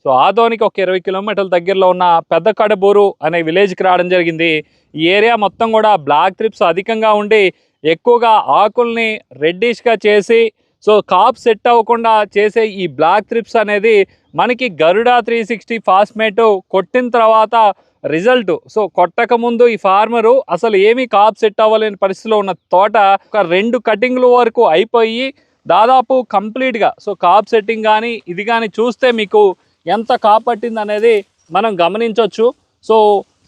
So ఆదోనికి ఒక 20 కిలోమీటర్ల దగ్గరలో ఉన్న పెద్ద కడబూరు అనే విలేజ్కి రావడం జరిగింది. ఈ ఏరియా మొత్తం కూడా బ్లాక్ థ్రిప్స్ అధికంగా ఉండి ఎక్కువగా ఆకుల్ని రెడ్డిష్గా చేసి సో కాప్ సెట్ అవ్వకుండా చేసే ఈ బ్లాక్ థ్రిప్స్ అనేది మనకి గరుడా 360 ఫాస్మేట్ కొట్టిన తర్వాత రిజల్ట్. సో కొట్టక ముందు ఈ ఫార్మరు అసలు ఏమీ కాప్ సెట్ అవ్వలేని పరిస్థితిలో ఉన్న తోట ఒక 2 కటింగ్ల వరకు అయిపోయి దాదాపు కంప్లీట్గా సో కాప్ సెట్టింగ్ కానీ ఇది కానీ చూస్తే మీకు ఎంత కాప్ పట్టింది అనేది మనం గమనించవచ్చు. సో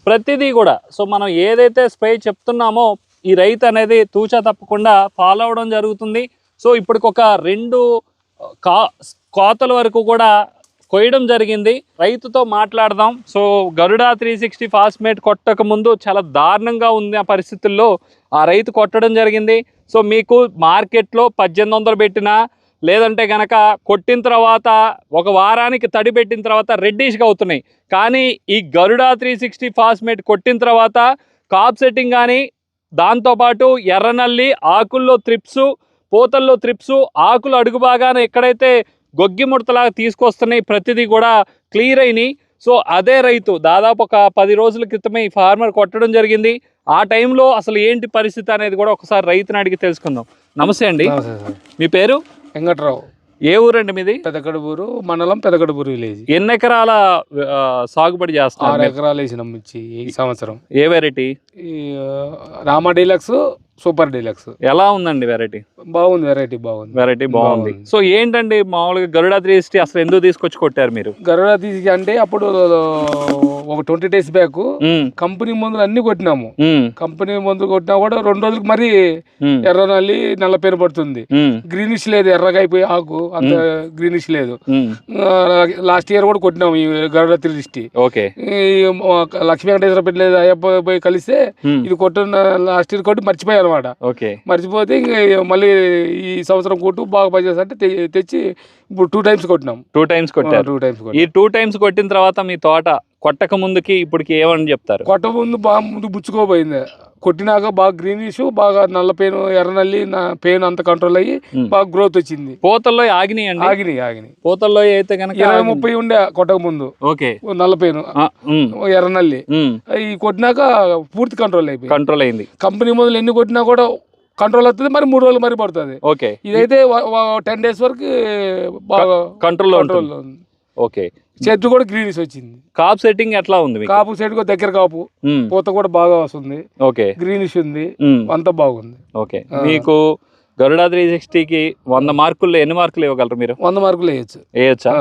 ప్రతిదీ కూడా సో మనం ఏదైతే స్ప్రే చెప్తున్నామో ఈ రైతు అనేది తూచా తప్పకుండా ఫాలో అవ్వడం జరుగుతుంది. సో ఇప్పటికొక 2 కోతల వరకు కూడా కొయ్యడం జరిగింది. రైతుతో మాట్లాడదాం. సో గరుడా 360 ఫాస్మేట్ కొట్టక ముందు చాలా దారుణంగా ఉంది ఆ పరిస్థితుల్లో ఆ రైతు కొట్టడం జరిగింది. సో మీకు మార్కెట్లో 1800 పెట్టినా లేదంటే కనుక కొట్టిన తర్వాత ఒక వారానికి తడి పెట్టిన తర్వాత రెడ్డిష్గా అవుతున్నాయి. కానీ ఈ గరుడా 360 ఫాస్మేట్ కొట్టిన తర్వాత కాప్ సెట్టింగ్ కానీ దాంతోపాటు ఎర్రనల్లి ఆకుల్లో త్రిప్సు పూతల్లో త్రిప్సు ఆకులు అడుగు భాగాన ఎక్కడైతే గొగ్గి ముడతలాగా తీసుకొస్తున్నాయి ప్రతిదీ కూడా క్లియర్ అయినాయి. సో అదే రైతు దాదాపు ఒక 10 రోజుల క్రితమే ఈ ఫార్మర్ కొట్టడం జరిగింది. ఆ టైంలో అసలు ఏంటి పరిస్థితి అనేది కూడా ఒకసారి రైతుని అడిగి తెలుసుకుందాం. నమస్తే అండి, మీ పేరు? వెంకట్రావు. ఏ ఊరండి మీది? పెదకడుబూరు మండలం, పెదకడుబూరు విలేజ్. ఎన్ని ఎకరాల సాగుబడి చేస్తారు? 6 ఎకరాలు వేసినాం ఈ సంవత్సరం. ఏ వెరైటీ? ఈ రామా డీలక్స్, సూపర్ డీలక్స్. ఎలా ఉందండి వెరైటీ? బాగుంది, వెరైటీ బాగుంది. వెరైటీ బాగుంది. సో ఏంటండి మామూలుగా గరుడా 360 అసలు ఎందుకు తీసుకొచ్చి కొట్టారు మీరు? గరుడా తీసి అంటే అప్పుడు ఒక 20 days బ్యాక్ కంపెనీ మందులు అన్ని కొట్టినాము. కంపెనీ మందులు కొట్టినా కూడా 2 రోజులకు మరి ఎర్ర నల్లి నల్ల పేరు పడుతుంది. గ్రీనిష్ లేదు, ఎర్రగా అయిపోయి ఆకు అంత గ్రీనిష్ లేదు. లాస్ట్ ఇయర్ కూడా కొట్టినాము ఈ గరుడా 360. ఓకే. లక్ష్మీ వెంకటేశ్వర పెట్టి అయ్యప్ప పోయి కలిస్తే ఇది కొట్టిన లాస్ట్ ఇయర్ కొట్టి మర్చిపోయాను అనమాట. మర్చిపోతే ఇంకా మళ్ళీ ఈ సంవత్సరం కొట్టు బాగా పనిచేస్తా అంటే తెచ్చి ఇప్పుడు 2 times కొట్టినాం. 2 times కొట్టారు. 2 times. ఈ 2 times కొట్టిన తర్వాత మీ తోట కొట్టక ముందుకి ఇప్పటికి ఏమని చెప్తారు? కొట్ట ముందు బాగా ముందు బుచ్చుకోపోయింది, కొట్టినాక బాగా గ్రీనిష్, బాగా నల్ల పేను, ఎర్ర నల్లి పేను అంత కంట్రోల్ అయ్యి బాగా గ్రోత్ వచ్చింది. పూతల్లో ఆగినాయి. పూతల్లో అయితే కనుక 20-30 ఉండే కొట్టక ముందు. ఓకే. నల్ల పేను, ఎర్ర నల్లి ఈ కొట్టినాక పూర్తి కంట్రోల్ అయింది. కంపెనీ మొదలు ఎన్ని కొట్టినా కూడా కంట్రోల్ అవుతుంది, మరి 3 రోజులు మరి పడుతుంది. ఓకే. ఇదైతే 10 days వరకు బాగా కంట్రోల్ ఉంది. ఓకే. చెట్టు కూడా గ్రీనిష్ వచ్చింది. కాప్ సెట్టింగ్ ఎట్లా ఉంది? కాపు సెట్ కూడా దగ్గర కాపు, పూత కూడా బాగా వస్తుంది. ఓకే. గ్రీనిష్ ఉంది, అంతా బాగుంది. ఓకే. మీకు గరుడా 360కి 100 మార్కుల్లో ఎన్ని మార్కులు ఇవ్వగలరు మీరు? 100 మార్కులు వేయచ్చు. వేయచ్చా?